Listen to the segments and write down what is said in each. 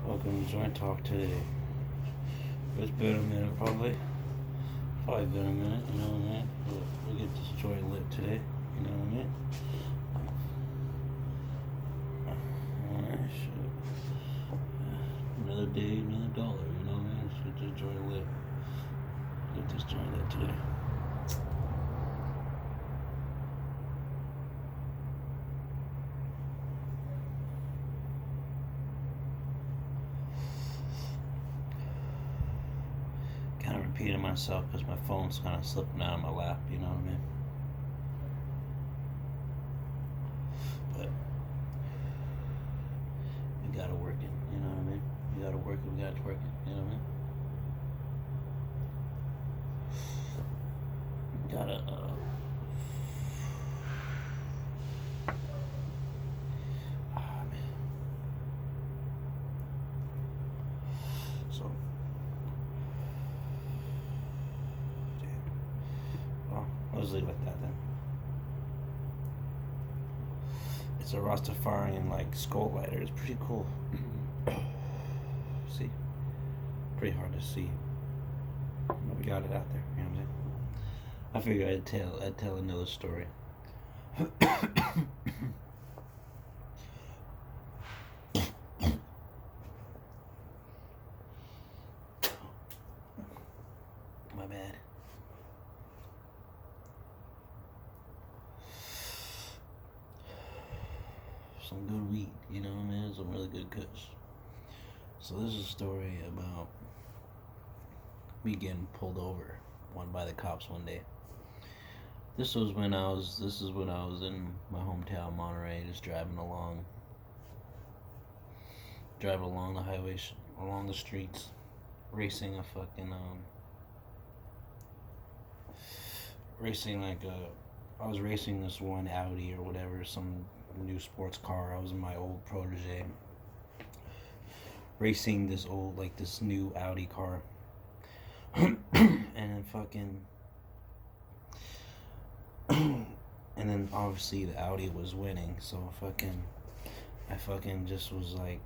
Welcome to Joint Talk today. It's been a minute, probably. Probably been a minute, you know what I mean? But we'll get this joint lit today, you know what I mean? Alright, shit. Another day, another dollar, you know what I mean? Let's get this joint lit. Get this joint lit today. Kind of repeating myself because my phone's kind of slipping out of my lap, you know what I mean? But we gotta work it, you know what I mean? We gotta work it, we gotta work it, you know what I mean? Gotta, man. So, damn. Well, I'll just leave it like that then. It's a Rastafarian, like, skull lighter. It's pretty cool. See? Pretty hard to see. But we got it out there, you know what I'm saying? I figured I'd tell another story. My bad. Some good weed, you know what I mean? Some really good kush. So this is a story about me getting pulled over by the cops one day. This is when I was in my hometown, Monterey, just driving along the highway, along the streets, racing I was racing this one Audi or whatever, some new sports car. I was in my old Protege, racing this new Audi car, and then obviously the Audi was winning, so I just was like,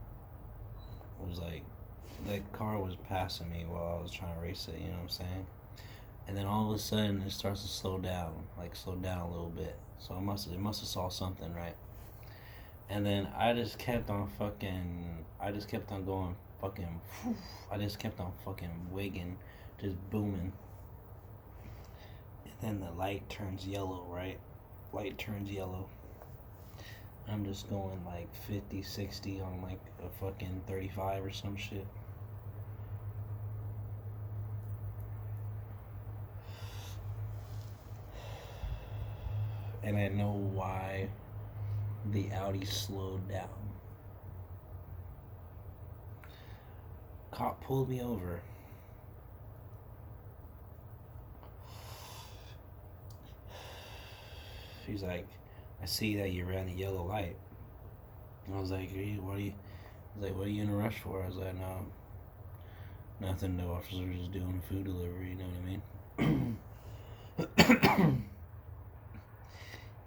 that car was passing me while I was trying to race it, you know what I'm saying? And then all of a sudden it starts to slow down a little bit. So it must have saw something, right? And then I just kept on going wigging, just booming. And then the light turns yellow, right? Light turns yellow. I'm just going like 50, 60 on like a fucking 35 or some shit. And I know why the Audi slowed down. Cop pulled me over. He's like, I see that you ran the yellow light. And I was like, what are you in a rush for? I was like, no, nothing. No officer, just doing food delivery. You know what I mean?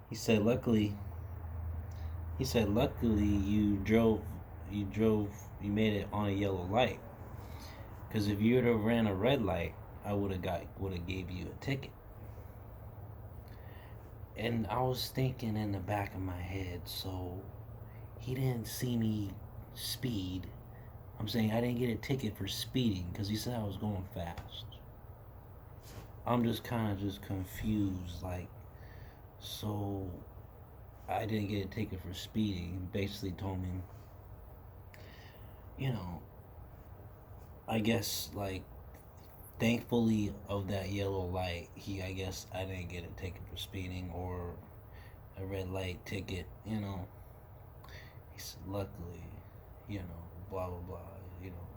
He said, luckily you made it on a yellow light. Because if you would have ran a red light, I would have gave you a ticket. And I was thinking in the back of my head, so he didn't see me speed. I'm saying I didn't get a ticket for speeding because he said I was going fast. I'm just kind of confused, like, so I didn't get a ticket for speeding. He basically told me, you know, I guess, like, thankfully of that yellow light, I guess I didn't get a ticket for speeding or a red light ticket, you know. He said, luckily, you know, blah blah blah, you know.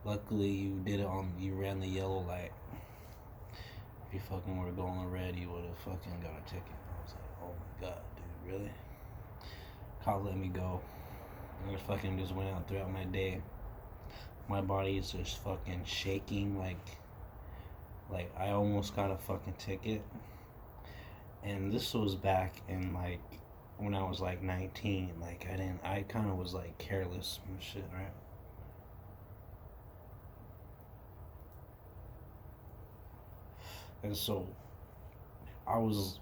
Luckily you ran the yellow light. If you fucking were going red, you would have fucking got a ticket. I was like, oh my god, dude, really? Cop let me go. And I fucking just went out throughout my day. My body is just fucking shaking, like I almost got a fucking ticket. And this was back in when I was like 19. Like I kind of was like careless and shit, right? And so I was,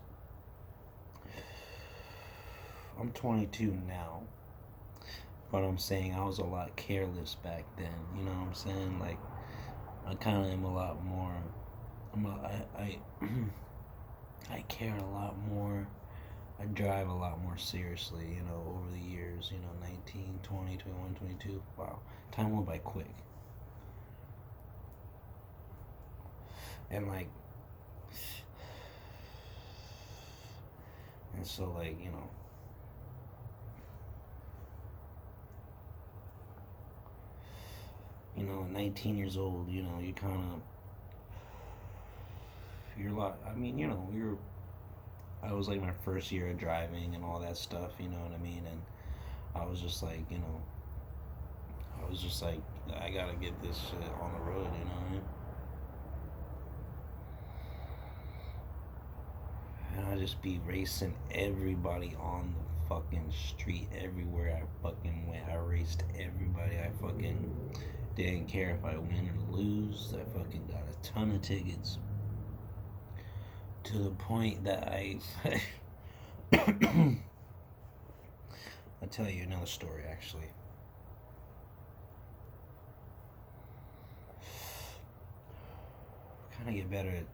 I'm 22 now, but I'm saying I was a lot careless back then. You know what I'm saying? Like, I kind of am a lot more. I I care a lot more. I drive a lot more seriously, over the years, 19, 20, 21, 22. Wow. Time went by quick. And like, and so like, 19 years old, you kind of, you're a lot, I mean, I was like my first year of driving and all that stuff, you know what I mean? And I was just like, I was just like, I gotta get this shit on the road, you know what I mean? And I just be racing everybody on the fucking street everywhere I fucking went. I raced everybody. I fucking didn't care if I win or lose. I fucking got a ton of tickets to the point that I'll tell you another story actually. Kind of get better at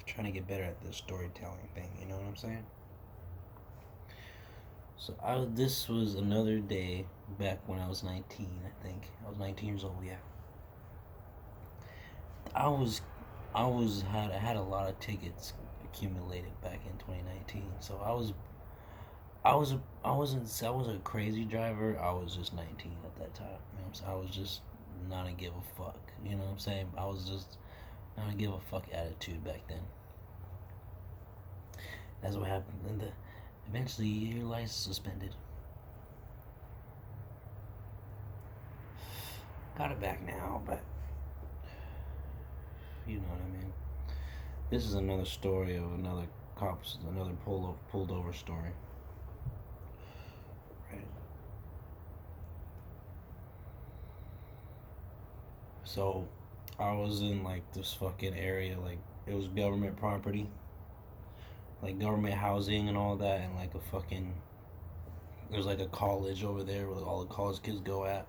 trying to get better at this storytelling thing. You know what I'm saying? So this was another day back when I was 19. I think I was 19 years old. Yeah, I was I had a lot of tickets accumulated back in 2019. So I wasn't a crazy driver. I was just 19 at that time. You know what I'm saying? I was just not a give a fuck. You know what I'm saying? I was just not a give a fuck attitude back then. That's what happened. And eventually your license suspended. Got it back now, but you know what I mean. This is another story of another pulled over story. Right. So I was in like this fucking area, like it was government property, like government housing and all that, and like a fucking there's like a college over there where all the college kids go at,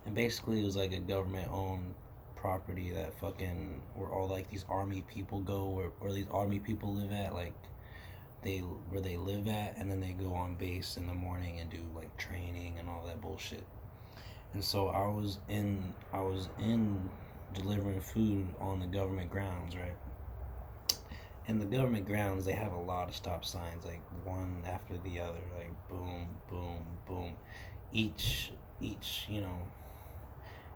and basically it was like a government owned property that fucking where all like these army people go, where these army people live at, like they where they live at, and then they go on base in the morning and do like training and all that bullshit. And so I was in delivering food on the government grounds, right? And the government grounds, they have a lot of stop signs, like one after the other, like boom, boom, boom. Each,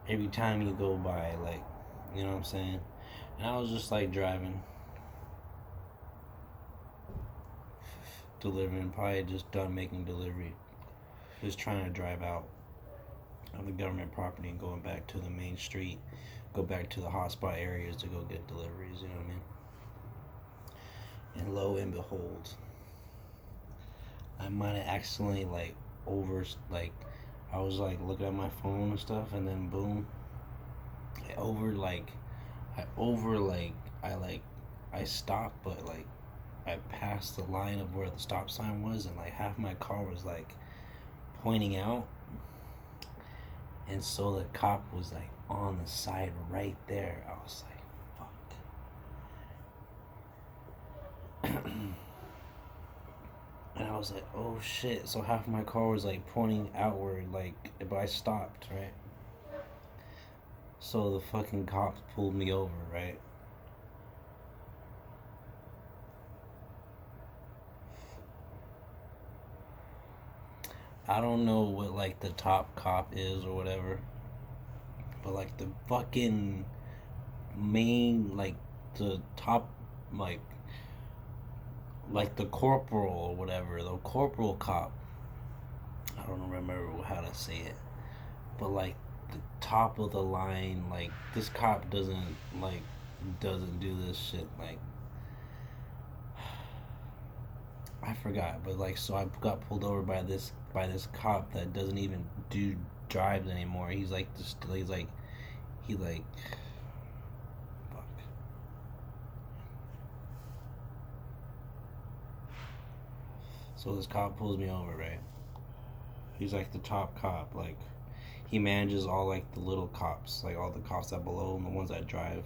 every time you go by, like, you know what I'm saying? And I was just like driving, delivering, probably just done making delivery, just trying to drive out of the government property and going back to the main street, go back to the hotspot areas to go get deliveries, you know what I mean? And lo and behold, I might have accidentally like I was like looking at my phone and stuff, and then boom, I over like I over like I like I stopped, but like I passed the line of where the stop sign was, and like half my car was like pointing out, and so the cop was like on the side right there. I was like, fuck. And I was like, oh shit. So half of my car was like pointing outward, like, but I stopped, right? So the fucking cops pulled me over, right? I don't know what like the top cop is or whatever, but like the fucking main, like the top, like like the corporal or whatever, the corporal cop. I don't remember how to say it, but like the top of the line, like this cop like doesn't do this shit. Like I forgot, but like so I got pulled over by this cop that doesn't even do drives anymore. He's like this. He's like he like fuck. So this cop pulls me over, right? He's like the top cop. Like, he manages all like the little cops, like all the cops that below him, the ones that drive.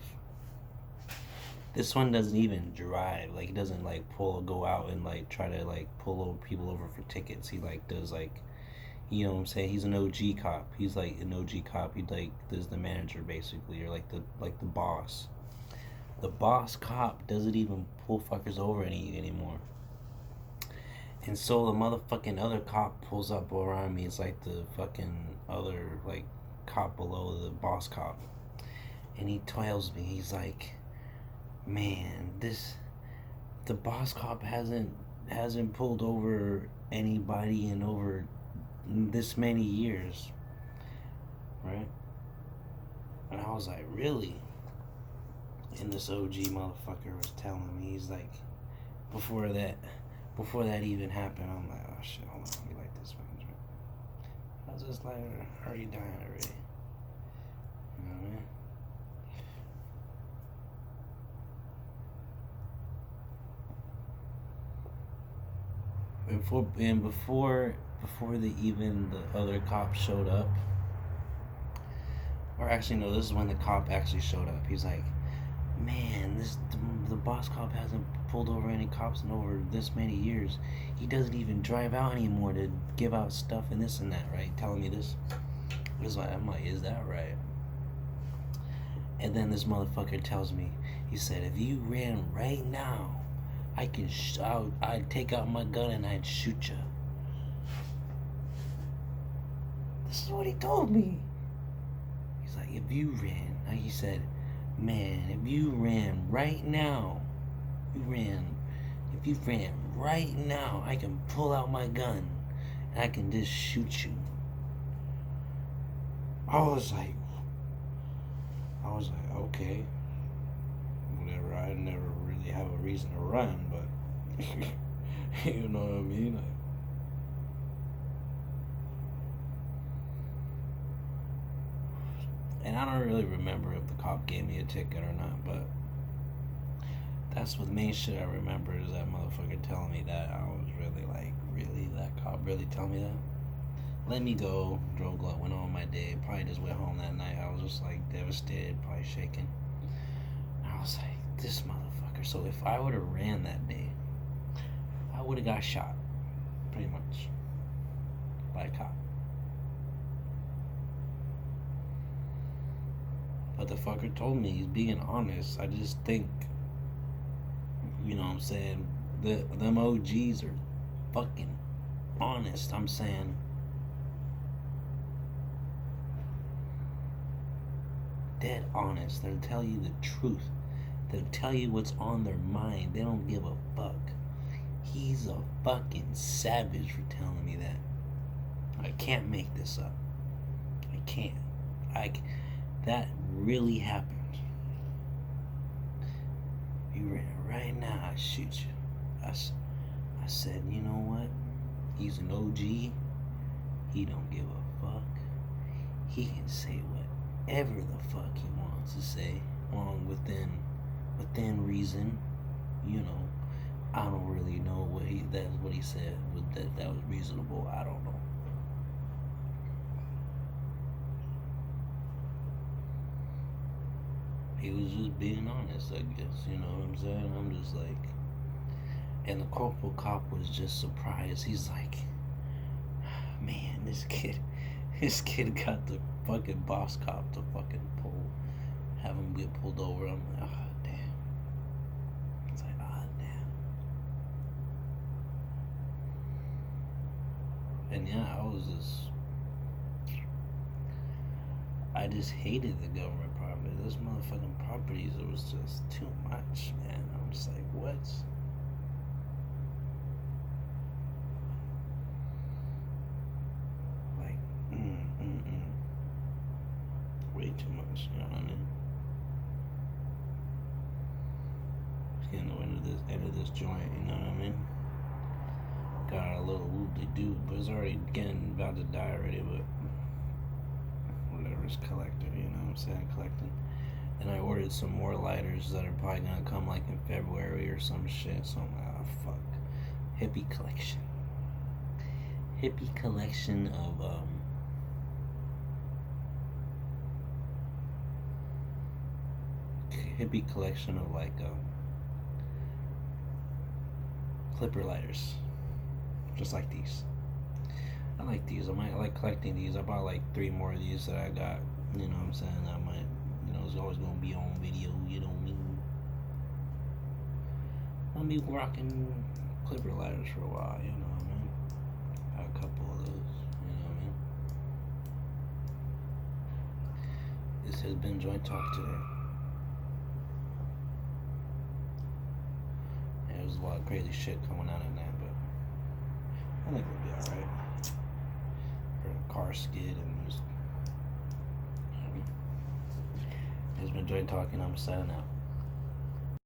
This one doesn't even drive. Like, he doesn't like go out and like try to like pull over people over for tickets. He like does like, you know what I'm saying? He's an OG cop. He's like an OG cop. He like is the manager basically, or like the boss. The boss cop doesn't even pull fuckers over anymore. And so the motherfucking other cop pulls up around me. It's like the fucking other like cop below the boss cop, and he tells me, he's like, man, the boss cop hasn't pulled over anybody in over this many years, right? And I was like, really? And this OG motherfucker was telling me, he's like, before that even happened, I'm like, oh shit, hold on, let me light this one. I was just like, already dying already. You know what I mean? Before the other cop showed up, or actually no, this is when the cop actually showed up. He's like, man, the boss cop hasn't pulled over any cops in over this many years. He doesn't even drive out anymore to give out stuff and this and that, right? Telling me this. I'm like, is that right? And then this motherfucker tells me, he said, if you ran right now, I'd take out my gun and I'd shoot you. This is what he told me. He's like, if you ran, like he said, man, if you ran right now, if you ran right now, I can pull out my gun and I can just shoot you. I was like, okay, whatever. I never really have a reason to run, but you know what I mean? Like, and I don't really remember if the cop gave me a ticket or not, but that's the main shit I remember is that motherfucker telling me that. I was really like, really? That cop really tell me that? Let me go, drove up, went on my day, probably just went home that night. I was just like devastated, probably shaking. I was like, this motherfucker. So if I would have ran that day, I would have got shot, pretty much, by a cop. But the fucker told me he's being honest. I just think, you know what I'm saying, them OGs are fucking honest. I'm saying, dead honest. They'll tell you the truth. They'll tell you what's on their mind. They don't give a fuck. He's a fucking savage for telling me that. I can't make this up. I can't. That really happened. You ran right now, I shoot you. I said, you know what? He's an OG. He don't give a fuck. He can say whatever the fuck he wants to say, within reason. You know, I don't really know that's what he said. That was reasonable. I don't know. He was just being honest, I guess. You know what I'm saying? I'm just like, and the corporal cop was just surprised. He's like, man, this kid got the fucking boss cop to fucking have him get pulled over. I'm like, oh damn. It's like, oh damn. And yeah, I just hated the government property. Those motherfucking properties, it was just too much, man. I'm just like, what? Like, way too much, you know what I mean? It's getting the end of this joint, you know what I mean? Got a little whoop-de-doo, but it's already getting about to die already, but whatever, it's collecting, you know what I'm saying? Collecting. And I ordered some more lighters that are probably gonna come like in February or some shit, so I'm like, oh fuck. Hippie collection. hippie collection of like clipper lighters, just like these. I like these. I like collecting these. I bought like 3 more of these that I got. You know what I'm saying? I might, it's always gonna be on video. You know what I mean? I'll be rocking clipper lighters for a while. You know what I mean? I got a couple of those. You know what I mean? This has been Joint Talk today. There's a lot of crazy shit coming out in that, but I think we'll be alright. For a car skid and just. It's been Joint Talking. I'm signing out.